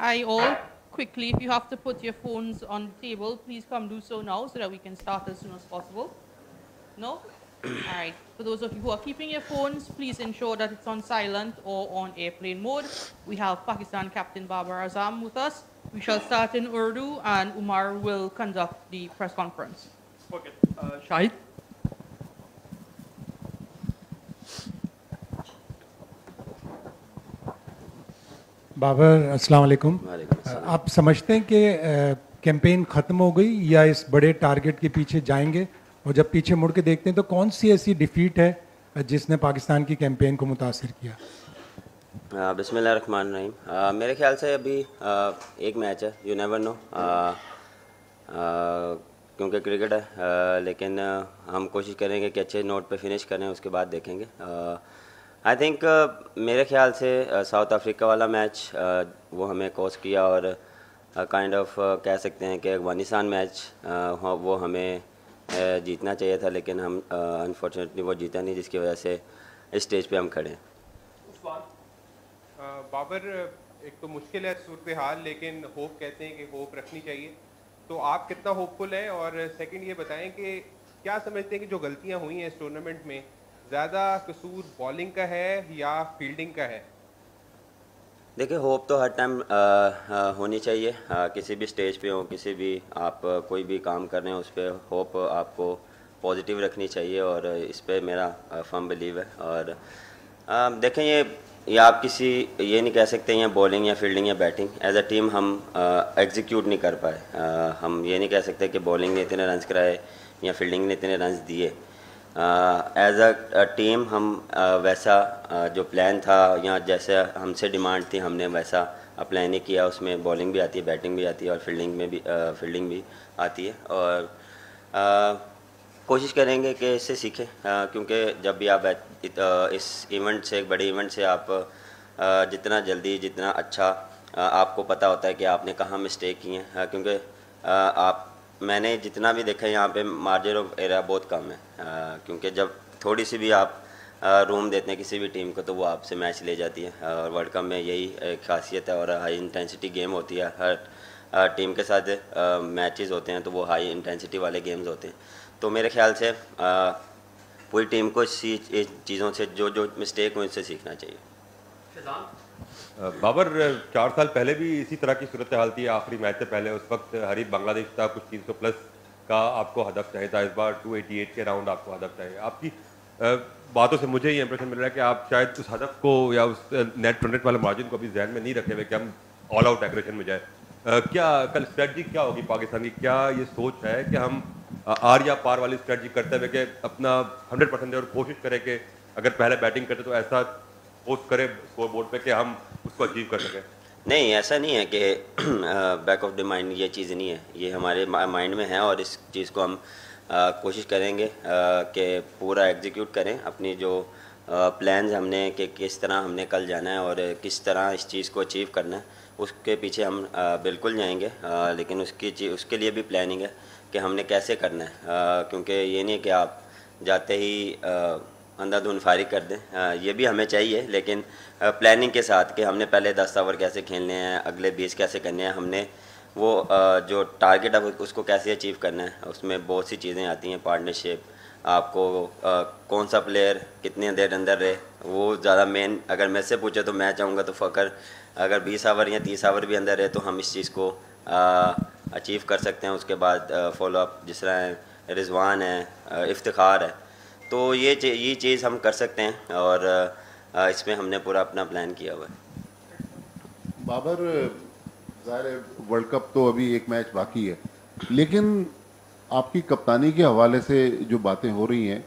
Hi all. Quickly, if you have to put your phones on the table, please come do so now so that we can start as soon as possible. No? All right. For those of you who are keeping your phones, please ensure that it's on silent or on airplane mode. We have Pakistan Captain Babar Azam with us. We shall start in Urdu and Umar will conduct the press conference. Okay. Shahid. Babar अस्सलाम वालेकुम। आप समझते हैं कि campaign ख़त्म हो गई या इस बड़े टारगेट के पीछे जाएंगे? और जब पीछे मुड़ के देखते हैं तो कौन सी ऐसी डिफीट है जिसने पाकिस्तान की कैंपेन को मुतासिर किया? बिस्मिल्लाहिर्रहमानिर्रहीम। मेरे ख्याल से अभी एक मैच है, यू नेवर नो, क्योंकि क्रिकेट है, लेकिन हम कोशिश करेंगे कि अच्छे नोट पे फिनिश करें, उसके बाद देखेंगे। आई थिंक मेरे ख्याल से साउथ अफ्रीका वाला मैच वो हमें कॉस्ट किया और काइंड ऑफ कह सकते हैं कि अफगानिस्तान मैच वो हमें जीतना चाहिए था, लेकिन हम अनफॉर्चुनेटली वो जीता नहीं, जिसकी वजह से इस स्टेज पे हम खड़े हैं। बाबर, एक तो मुश्किल है सूरत हाल, लेकिन होप कहते हैं कि होप रखनी चाहिए, तो आप कितना होपफुल हैं? और सेकंड ये बताएं कि क्या समझते हैं कि जो गलतियां हुई हैं इस टूर्नामेंट में, ज़्यादा कसूर बॉलिंग का है या फील्डिंग का है? देखिए, होप तो हर टाइम होनी चाहिए, किसी भी स्टेज पे हो, किसी भी आप कोई भी काम कर रहे हैं, उस पर होप आपको पॉजिटिव रखनी चाहिए और इस पे मेरा फर्म बिलीव है। और देखें, ये आप किसी ये नहीं कह सकते हैं बॉलिंग या फील्डिंग या बैटिंग, एज अ टीम हम एग्जीक्यूट नहीं कर पाए। हम ये नहीं कह सकते कि बॉलिंग ने इतने रन्स कराए या फील्डिंग ने इतने रन्स दिए। एज अ टीम हम वैसा जो प्लान था या जैसे हमसे डिमांड थी, हमने वैसा प्लान ही किया। उसमें बॉलिंग भी आती है, बैटिंग भी आती है और फील्डिंग भी आती है। और कोशिश करेंगे कि इससे सीखें, क्योंकि जब भी आप इस इवेंट से, एक बड़े इवेंट से आप जितना जल्दी, जितना अच्छा आपको पता होता है कि आपने कहाँ मिस्टेक की हैं, क्योंकि मैंने जितना भी देखा यहाँ पे मार्जिन ऑफ एरर बहुत कम है, क्योंकि जब थोड़ी सी भी आप रूम देते हैं किसी भी टीम को तो वो आपसे मैच ले जाती है। और वर्ल्ड कप में यही एक खासियत है और हाई इंटेंसिटी गेम होती है। हर टीम के साथ मैचेस होते हैं तो वो हाई इंटेंसिटी वाले गेम्स होते हैं। तो मेरे ख्याल से पूरी टीम को इस चीज़ों से जो मिस्टेक हुई उससे सीखना चाहिए। बाबर, 4 साल पहले भी इसी तरह की सूरत हाल थी, आखिरी मैच से पहले। उस वक्त हरीफ बांग्लादेश था, कुछ 300 प्लस का आपको हदफ चाहिए था। इस बार 288 के राउंड आपको हदफ चाहिए। आपकी बातों से मुझे ये इंप्रेशन मिल रहा है कि आप शायद उस हदफ को या उस नेट रन रेट वाले मार्जिन को अभी जहन में नहीं रखे हुए कि हम ऑल आउट एग्रेशन में जाए। क्या कल स्ट्रेटजी क्या होगी पाकिस्तान की? क्या ये सोच है कि हम आर या पार वाली स्ट्रेटजी करते हुए कि अपना 100% और कोशिश करें कि अगर पहले बैटिंग करते तो ऐसा पोस्ट करें स्कोर बोर्ड पे कि हम उसको अचीव कर सकें? नहीं, ऐसा नहीं है कि बैक ऑफ द माइंड ये चीज़ नहीं है, ये हमारे माइंड में है और इस चीज़ को हम कोशिश करेंगे कि पूरा एग्जीक्यूट करें। अपनी जो प्लान्स हमने कि किस तरह हमने कल जाना है और किस तरह इस चीज़ को अचीव करना है, उसके पीछे हम बिल्कुल जाएंगे। लेकिन उसके लिए भी प्लानिंग है कि हमने कैसे करना है, क्योंकि ये नहीं कि आप जाते ही अंधाधुंध फारिग कर दें, ये भी हमें चाहिए, लेकिन प्लानिंग के साथ कि हमने पहले 10 ओवर कैसे खेलने हैं, अगले 20 कैसे करने हैं, हमने वो जो टारगेट है उसको कैसे अचीव करना है। उसमें बहुत सी चीज़ें आती हैं, पार्टनरशिप, आपको कौन सा प्लेयर कितने देर अंदर रहे, वो ज़्यादा मेन। अगर मैं से पूछे तो मैं चाहूँगा तो फ़कर अगर 20 ओवर या 30 ओवर भी अंदर रहे तो हम इस चीज़ को अचीव कर सकते हैं। उसके बाद फॉलो अप जिस तरह रिजवान है, इफ्तिखार है, तो ये चीज़ हम कर सकते हैं और इसमें हमने पूरा अपना प्लान किया हुआ है। बाबर, ज़ाहिर है वर्ल्ड कप तो अभी एक मैच बाकी है, लेकिन आपकी कप्तानी के हवाले से जो बातें हो रही हैं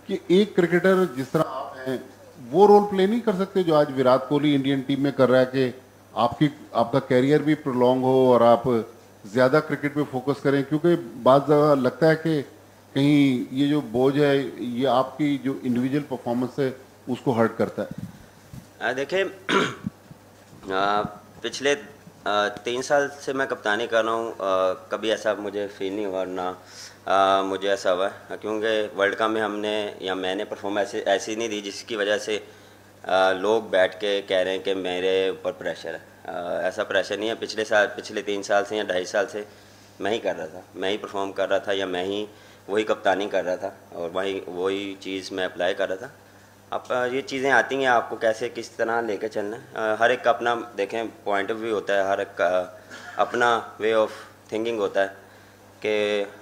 कि एक क्रिकेटर जिस तरह आप हैं वो रोल प्ले नहीं कर सकते जो आज विराट कोहली इंडियन टीम में कर रहा है, कि आपका कैरियर भी प्रोलॉन्ग हो और आप ज़्यादा क्रिकेट पे फोकस करें, क्योंकि बात लगता है कि कहीं ये जो बोझ है ये आपकी जो इंडिविजुअल परफॉर्मेंस है उसको हर्ट करता है। देखिए, पिछले 3 साल से मैं कप्तानी कर रहा हूँ, कभी ऐसा मुझे फील नहीं हुआ ना मुझे ऐसा हुआ, क्योंकि वर्ल्ड कप में हमने या मैंने परफॉर्मेंस ऐसी नहीं दी जिसकी वजह से लोग बैठ के कह रहे हैं कि मेरे ऊपर प्रेशर है। ऐसा प्रेशर नहीं है। पिछले 3 साल से या 2.5 साल से मैं ही कर रहा था, मैं ही परफॉर्म कर रहा था, या मैं ही वही कप्तानी कर रहा था और वही चीज़ मैं अप्लाई कर रहा था। अब ये चीज़ें आती हैं, आपको कैसे किस तरह लेकर चलना है। हर एक का अपना देखें पॉइंट ऑफ व्यू होता है, हर एक का अपना वे ऑफ थिंकिंग होता है कि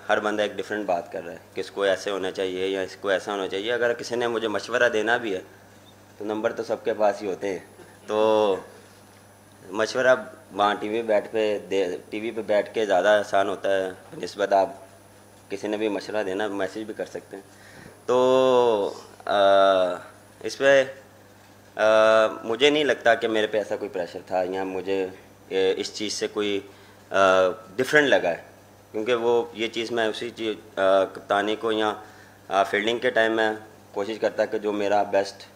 हर बंदा एक डिफरेंट बात कर रहा है कि इसको ऐसे होना चाहिए या इसको ऐसा होना चाहिए। अगर किसी ने मुझे मशवरा देना भी है तो नंबर तो सबके पास ही होते हैं, तो मशवरा वहाँ टीवी पे बैठ के ज़्यादा आसान होता है निस्बत आप किसी ने भी मशवरा देना, मैसेज भी कर सकते हैं। तो इस पर मुझे नहीं लगता कि मेरे पे ऐसा कोई प्रेशर था या मुझे इस चीज़ से कोई डिफरेंट लगा है, क्योंकि वो ये चीज़ मैं उसी चीज़ कप्तानी को या फील्डिंग के टाइम में कोशिश करता कि जो मेरा बेस्ट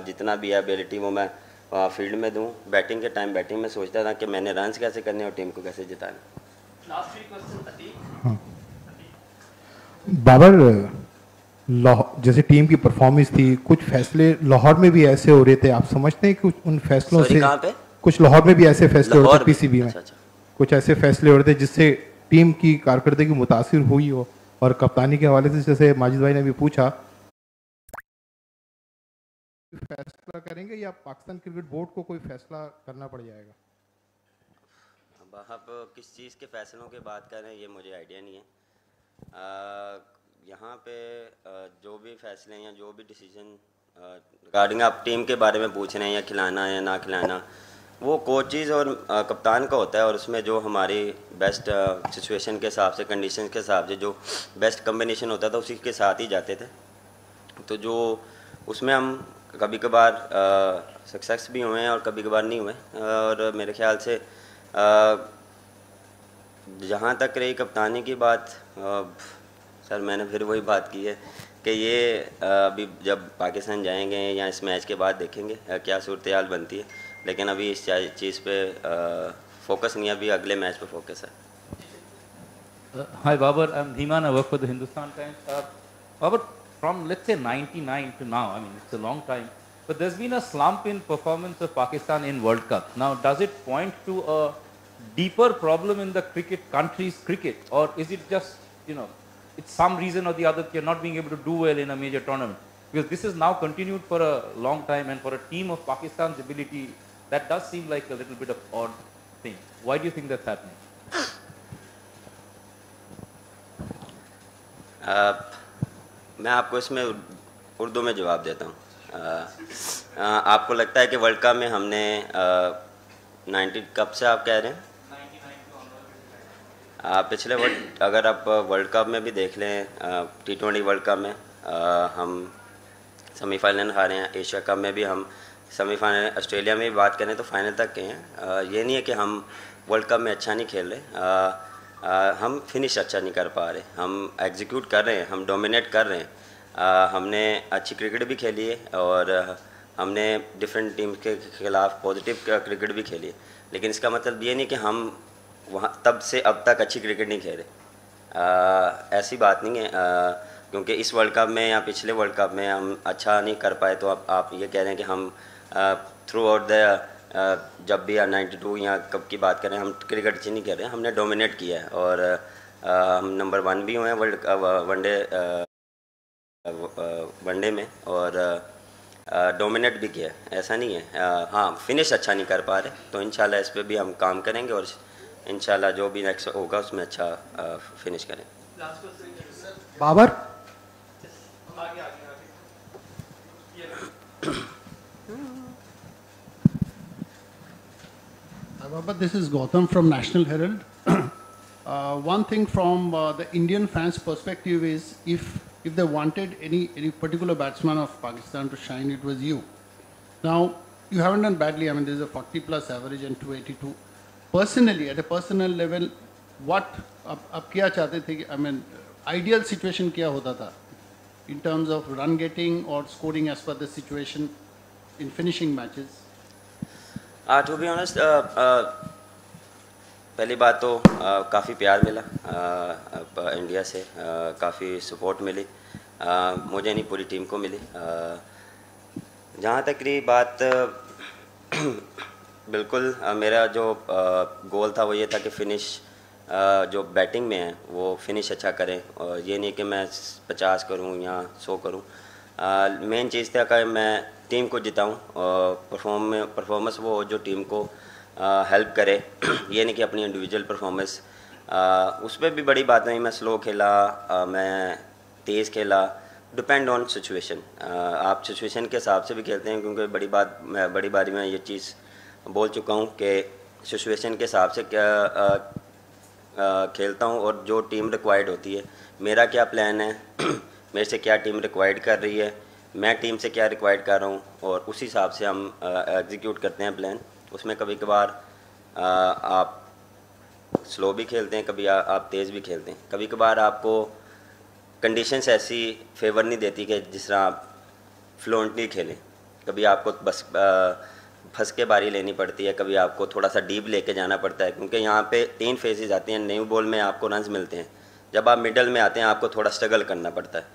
जितना भी है एबिलिटी वो मैं फील्ड में दूं। बैटिंग के टाइम बैटिंग में सोचता था कि मैंने रन्स कैसे करने और टीम को कैसे जिताना। बाबर, जैसे टीम की परफॉर्मेंस थी, कुछ फैसले लाहौर में भी ऐसे हो रहे थे, आप समझते हैं कि उन फैसलों से कहाँ पे? कुछ लाहौर में भी ऐसे फैसले हो रहे थे पीसीबी में। अच्छा। कुछ ऐसे फैसले हो रहे थे जिससे टीम की कारकर्दगी मुतासिर हुई हो, और कप्तानी के हवाले से जैसे माजिद भाई ने भी पूछा, फैसला करेंगे या पाकिस्तान क्रिकेट बोर्ड को कोई फैसला करना पड़ जाएगा? अब आप किस चीज़ के फैसलों की बात कर रहे हैं ये मुझे आइडिया नहीं है। यहाँ पे जो भी फैसले हैं या जो भी डिसीजन रिगार्डिंग आप टीम के बारे में पूछ रहे हैं या खिलाना है या ना खिलाना, वो कोचेज़ और कप्तान का होता है, और उसमें जो हमारी बेस्ट सिचुएशन के हिसाब से, कंडीशन के हिसाब से जो बेस्ट कम्बिनेशन होता था उसी के साथ ही जाते थे। तो जो उसमें हम कभी कभार सक्सेस भी हुए हैं और कभी कभार नहीं हुए, और मेरे ख्याल से जहाँ तक रही कप्तानी की बात, सर मैंने फिर वही बात की है कि ये अभी जब पाकिस्तान जाएंगे या इस मैच के बाद देखेंगे क्या सूरत हाल बनती है, लेकिन अभी इस चीज़ पे फोकस नहीं है, अभी अगले मैच पे फोकस है। Hi Babar, I'm Dhiman, I work for the Hindustan Times. Babar, from let's say 99 to now, I mean it's a long time, but there's been a slump in performance of Pakistan in World Cup. Now does it point to a deeper problem in the country's cricket, or is it just, it's some reason or the other that you're not being able to do well in a major tournament? Because this is now continued for a long time, and for a team of Pakistan's ability, that does seem like a little bit of odd thing. Why do you think that's happening? मैं आपको इसमें उर्दू में जवाब देता हूँ। आपको लगता है कि वर्ल्ड कप में हमने 90 कब से आप कह रहे हैं? पिछले अगर आप वर्ल्ड कप में भी देख लें, T20 वर्ल्ड कप में हम सेमीफाइनल हारे हैं, एशिया कप में भी हम सेमीफाइनल, ऑस्ट्रेलिया में भी बात करें तो फाइनल तक गए हैं। ये नहीं है कि हम वर्ल्ड कप में अच्छा नहीं खेल रहे, हम फिनिश अच्छा नहीं कर पा रहे, हम एग्जीक्यूट कर रहे हैं, हम डोमिनेट कर रहे हैं। हमने अच्छी क्रिकेट भी खेली है और हमने डिफरेंट टीम के खिलाफ पॉजिटिव क्रिकेट भी खेली है, लेकिन इसका मतलब ये नहीं कि हम वहाँ तब से अब तक अच्छी क्रिकेट नहीं खेले। ऐसी बात नहीं है, क्योंकि इस वर्ल्ड कप में या पिछले वर्ल्ड कप में हम अच्छा नहीं कर पाए तो आप ये कह रहे हैं कि हम थ्रू आउट द जब भी 92 या कब की बात करें हम क्रिकेट अच्छी नहीं कर रहे हैं, हमने डोमिनेट किया है और हम नंबर 1 भी हुए हैं वनडे में और डोमिनेट भी किया है, ऐसा नहीं है। हाँ, फिनिश अच्छा नहीं कर पा रहे, तो इंशाल्लाह इस पर भी हम काम करेंगे और इंशाल्लाह जो भी नेक्स्ट होगा उसमें अच्छा फिनिश करेंगे। Babar, Baba, this is Gautam from National Herald. One thing from the Indian fans' perspective is if they wanted any particular batsman of Pakistan to shine, it was you. Now, you haven't done badly. I mean, there's a 40+ average and 282. Personally, at a personal level, what आप क्या चाहते थे? I mean, ideal situation क्या होता था in terms of run getting or scoring as per the situation in finishing matches? To be honest, पहली बात तो काफ़ी प्यार मिला इंडिया से, काफ़ी सपोर्ट मिली, मुझे नहीं पूरी टीम को मिली। जहाँ तक रही बात बिल्कुल मेरा जो गोल था वो ये था कि फ़िनिश जो बैटिंग में है वो फिनिश अच्छा करें, और ये नहीं कि मैं 50 करूं या 100 करूं। मेन चीज़ था कि मैं टीम को जिताऊं और परफॉर्मेंस वो हो जो टीम को हेल्प करे। ये नहीं कि अपनी इंडिविजुअल परफॉर्मेंस, उस पर भी बड़ी बात नहीं, मैं स्लो खेला, मैं तेज़ खेला, डिपेंड ऑन सिचुएशन। आप सिचुएशन के हिसाब से भी खेलते हैं, क्योंकि बड़ी बारी मैं ये चीज़ बोल चुका हूँ कि सिचुएशन के हिसाब से खेलता हूँ और जो टीम रिक्वायर्ड होती है, मेरा क्या प्लान है, मेरे से क्या टीम रिक्वायर्ड कर रही है, मैं टीम से क्या रिक्वायर्ड कर रहा हूँ, और उस हिसाब से हम एग्जीक्यूट करते हैं प्लान। उसमें कभी कभार आप स्लो भी खेलते हैं, कभी आप तेज़ भी खेलते हैं, कभी कभार आपको कंडीशंस ऐसी फेवर नहीं देती कि जिस तरह आप फ्लुएंटली खेलें, कभी आपको बस फंस के बारी लेनी पड़ती है, कभी आपको थोड़ा सा डीप लेके जाना पड़ता है, क्योंकि यहाँ पे 3 फेजेस आती हैं। न्यू बॉल में आपको रन्स मिलते हैं, जब आप मिडल में आते हैं आपको थोड़ा स्ट्रगल करना पड़ता है,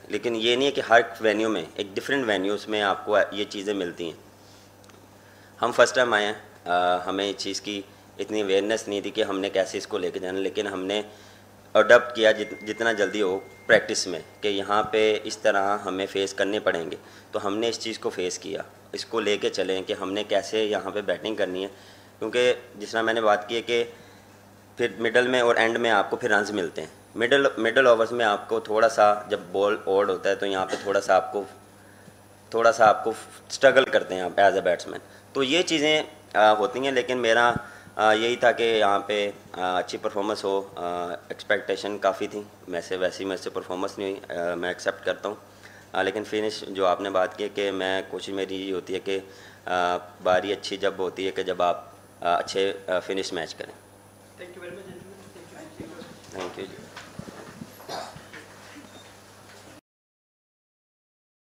लेकिन ये नहीं है कि हर वेन्यू में, एक डिफरेंट वेन्यूज़ में आपको ये चीज़ें मिलती हैं। हम फर्स्ट टाइम आए हैं, हमें इस चीज़ की इतनी अवेयरनेस नहीं थी कि हमने कैसे इसको लेके जाना, लेकिन हमने अडॉप्ट किया जितना जल्दी हो प्रैक्टिस में कि यहाँ पे इस तरह हमें फ़ेस करने पड़ेंगे, तो हमने इस चीज़ को फ़ेस किया, इसको लेके चलें कि हमने कैसे यहाँ पे बैटिंग करनी है। क्योंकि जिस तरह मैंने बात की है कि फिर मिडल में और एंड में आपको फिर रन्स मिलते हैं, मिडल ओवर्स में आपको थोड़ा सा जब बॉल ओड होता है तो यहाँ पे थोड़ा सा आपको स्ट्रगल करते हैं आप एज अ बैट्समैन, तो ये चीज़ें होती हैं। लेकिन मेरा यही था कि यहाँ पे अच्छी परफॉर्मेंस हो, एक्सपेक्टेशन काफ़ी थी, वैसी मेरे से परफॉर्मेंस नहीं हुई, मैं एक्सेप्ट करता हूँ। लेकिन फिनिश जो आपने बात की कि मैं कोशिश मेरी ये होती है कि बारी अच्छी जब होती है कि जब आप अच्छे फिनिश मैच करें। Thank you very much. Thank you.